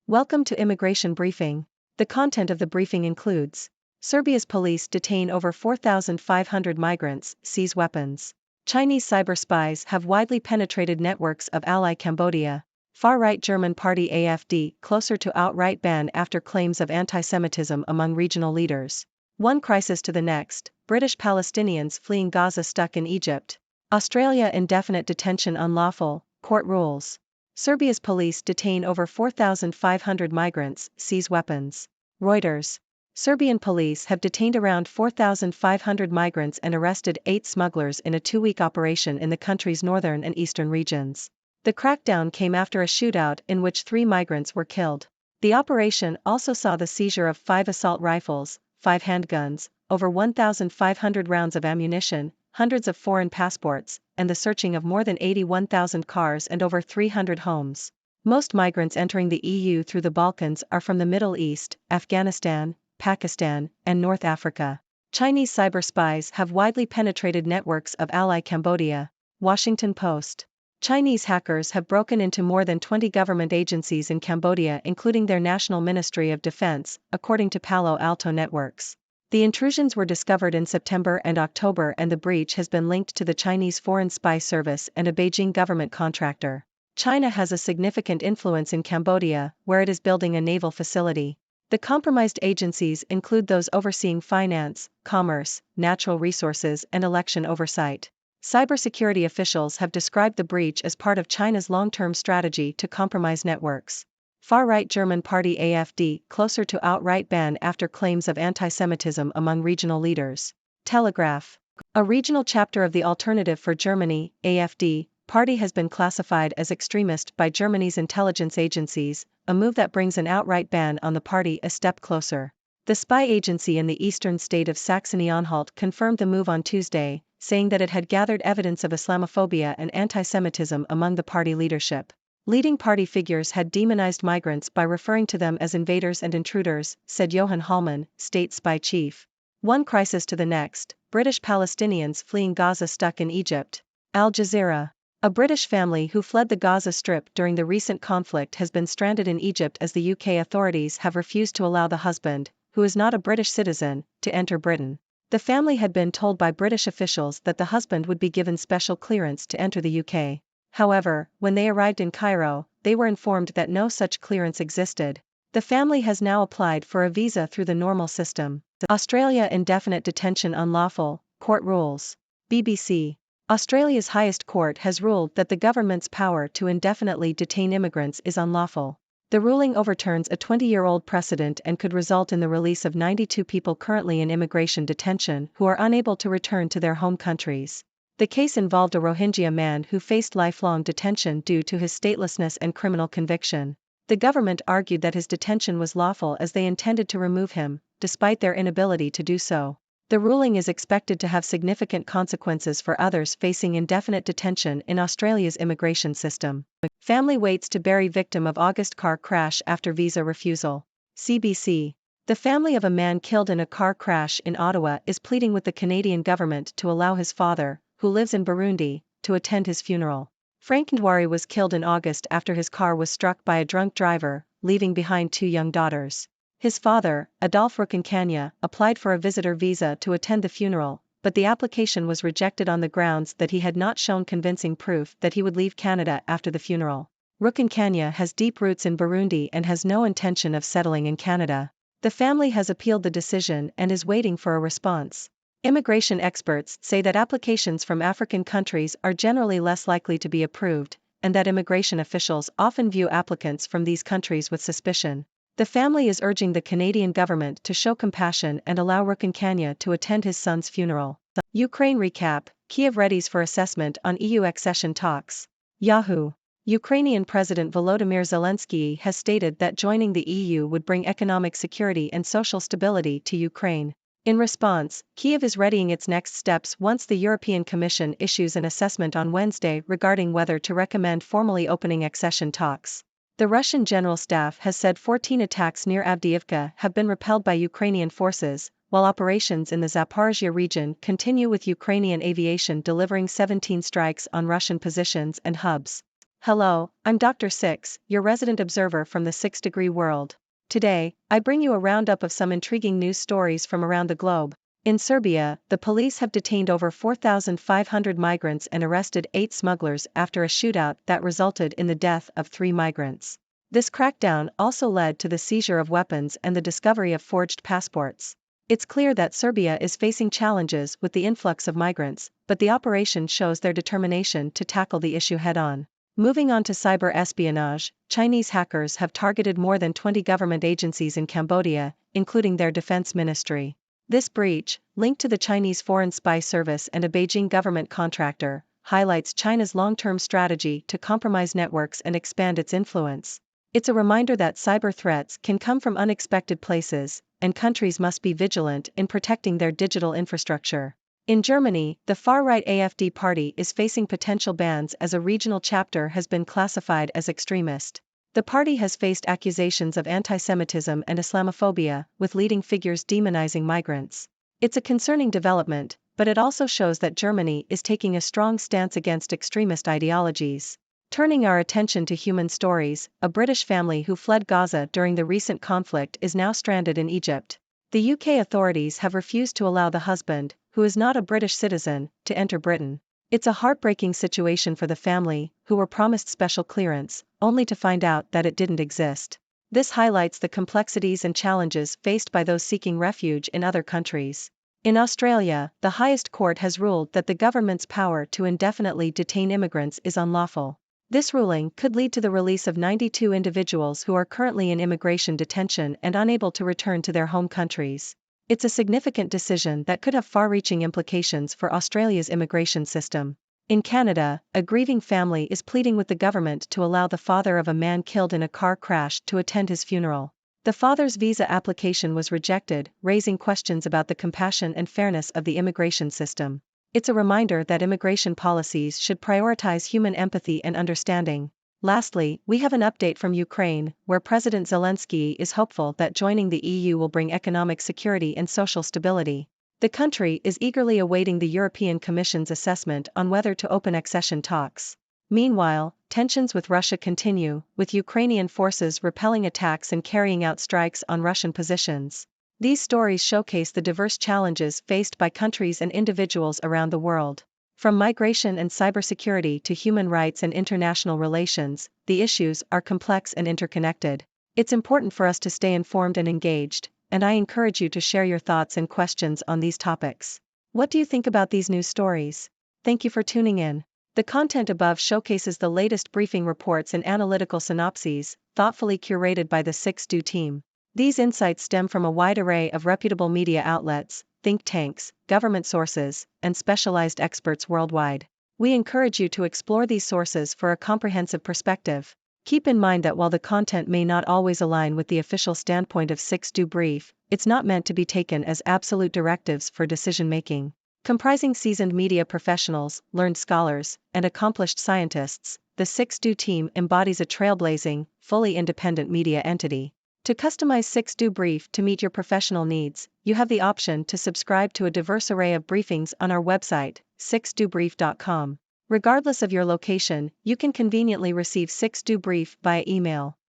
Welcome to Immigration Briefing. The content of the briefing includes: Serbia's police detain over 4,500 migrants, seize weapons. Chinese cyberspies have widely penetrated networks of ally Cambodia. Far-right German party AfD closer to outright ban after claims of anti-Semitism among regional leaders. One crisis to the next, British Palestinians fleeing Gaza stuck in Egypt. Australia indefinite detention unlawful, court rules. Serbia's police detain over 4,500 migrants, seize weapons. Reuters. Serbian police have detained around 4,500 migrants and arrested 8 smugglers in a 2-week operation in the country's northern and eastern regions. The crackdown came after a shootout in which 3 migrants were killed. The operation also saw the seizure of 5 assault rifles, 5 handguns, over 1,500 rounds of ammunition, hundreds of foreign passports, and the searching of more than 81,000 cars and over 300 homes. Most migrants entering the EU through the Balkans are from the Middle East, Afghanistan, Pakistan, and North Africa. Chinese cyberspies have widely penetrated networks of ally Cambodia. Washington Post. Chinese hackers have broken into more than 20 government agencies in Cambodia, including their National Ministry of Defense, according to Palo Alto Networks. The intrusions were discovered in September and October, and the breach has been linked to the Chinese Foreign Spy Service and a Beijing government contractor. China has a significant influence in Cambodia, where it is building a naval facility. The compromised agencies include those overseeing finance, commerce, natural resources, and election oversight. Cybersecurity officials have described the breach as part of China's long-term strategy to compromise networks. Far-right German party AfD closer to outright ban after claims of anti-Semitism among regional leaders. Telegraph. A regional chapter of the Alternative for Germany, AfD, party has been classified as extremist by Germany's intelligence agencies, a move that brings an outright ban on the party a step closer. The spy agency in the eastern state of Saxony-Anhalt confirmed the move on Tuesday, saying that it had gathered evidence of Islamophobia and anti-Semitism among the party leadership. Leading party figures had demonized migrants by referring to them as invaders and intruders, said Johan Hallman, state spy chief. One crisis to the next, British Palestinians fleeing Gaza stuck in Egypt. Al Jazeera. A British family who fled the Gaza Strip during the recent conflict has been stranded in Egypt as the UK authorities have refused to allow the husband, who is not a British citizen, to enter Britain. The family had been told by British officials that the husband would be given special clearance to enter the UK. However, when they arrived in Cairo, they were informed that no such clearance existed. The family has now applied for a visa through the normal system. Australia indefinite detention unlawful, court rules. BBC. Australia's highest court has ruled that the government's power to indefinitely detain immigrants is unlawful. The ruling overturns a 20-year-old precedent and could result in the release of 92 people currently in immigration detention who are unable to return to their home countries. The case involved a Rohingya man who faced lifelong detention due to his statelessness and criminal conviction. The government argued that his detention was lawful as they intended to remove him, despite their inability to do so. The ruling is expected to have significant consequences for others facing indefinite detention in Australia's immigration system. Family waits to bury victim of August car crash after visa refusal. CBC. The family of a man killed in a car crash in Ottawa is pleading with the Canadian government to allow his father, who lives in Burundi, to attend his funeral. Frank Ndwari was killed in August after his car was struck by a drunk driver, leaving behind 2 young daughters. His father, Adolphe Rukunkanya, applied for a visitor visa to attend the funeral, but the application was rejected on the grounds that he had not shown convincing proof that he would leave Canada after the funeral. Rukunkanya has deep roots in Burundi and has no intention of settling in Canada. The family has appealed the decision and is waiting for a response. Immigration experts say that applications from African countries are generally less likely to be approved, and that immigration officials often view applicants from these countries with suspicion. The family is urging the Canadian government to show compassion and allow Rukunkanya to attend his son's funeral. Ukraine recap: Kyiv readies for assessment on EU accession talks. Yahoo! Ukrainian President Volodymyr Zelensky has stated that joining the EU would bring economic security and social stability to Ukraine. In response, Kyiv is readying its next steps once the European Commission issues an assessment on Wednesday regarding whether to recommend formally opening accession talks. The Russian General Staff has said 14 attacks near Avdiivka have been repelled by Ukrainian forces, while operations in the Zaporizhzhia region continue with Ukrainian aviation delivering 17 strikes on Russian positions and hubs. Hello, I'm Dr. Six, your resident observer from the 6-degree world. Today, I bring you a roundup of some intriguing news stories from around the globe. In Serbia, the police have detained over 4,500 migrants and arrested 8 smugglers after a shootout that resulted in the death of 3 migrants. This crackdown also led to the seizure of weapons and the discovery of forged passports. It's clear that Serbia is facing challenges with the influx of migrants, but the operation shows their determination to tackle the issue head-on. Moving on to cyber espionage, Chinese hackers have targeted more than 20 government agencies in Cambodia, including their defense ministry. This breach, linked to the Chinese Foreign Spy Service and a Beijing government contractor, highlights China's long-term strategy to compromise networks and expand its influence. It's a reminder that cyber threats can come from unexpected places, and countries must be vigilant in protecting their digital infrastructure. In Germany, the far-right AfD party is facing potential bans as a regional chapter has been classified as extremist. The party has faced accusations of anti-Semitism and Islamophobia, with leading figures demonizing migrants. It's a concerning development, but it also shows that Germany is taking a strong stance against extremist ideologies. Turning our attention to human stories, a British family who fled Gaza during the recent conflict is now stranded in Egypt. The UK authorities have refused to allow the husband, who is not a British citizen, to enter Britain. It's a heartbreaking situation for the family, who were promised special clearance, only to find out that it didn't exist. This highlights the complexities and challenges faced by those seeking refuge in other countries. In Australia, the highest court has ruled that the government's power to indefinitely detain immigrants is unlawful. This ruling could lead to the release of 92 individuals who are currently in immigration detention and unable to return to their home countries. It's a significant decision that could have far-reaching implications for Australia's immigration system. In Canada, a grieving family is pleading with the government to allow the father of a man killed in a car crash to attend his funeral. The father's visa application was rejected, raising questions about the compassion and fairness of the immigration system. It's a reminder that immigration policies should prioritize human empathy and understanding. Lastly, we have an update from Ukraine, where President Zelensky is hopeful that joining the EU will bring economic security and social stability. The country is eagerly awaiting the European Commission's assessment on whether to open accession talks. Meanwhile, tensions with Russia continue, with Ukrainian forces repelling attacks and carrying out strikes on Russian positions. These stories showcase the diverse challenges faced by countries and individuals around the world. From migration and cybersecurity to human rights and international relations, the issues are complex and interconnected. It's important for us to stay informed and engaged, and I encourage you to share your thoughts and questions on these topics. What do you think about these news stories? Thank you for tuning in. The content above showcases the latest briefing reports and analytical synopses, thoughtfully curated by the 6Do team. These insights stem from a wide array of reputable media outlets, think tanks, government sources, and specialized experts worldwide. We encourage you to explore these sources for a comprehensive perspective. Keep in mind that while the content may not always align with the official standpoint of 6Do Brief, it's not meant to be taken as absolute directives for decision-making. Comprising seasoned media professionals, learned scholars, and accomplished scientists, the 6Do team embodies a trailblazing, fully independent media entity. To customize 6Do Brief to meet your professional needs, you have the option to subscribe to a diverse array of briefings on our website, 6dobrief.com. Regardless of your location, you can conveniently receive 6Do Brief via email.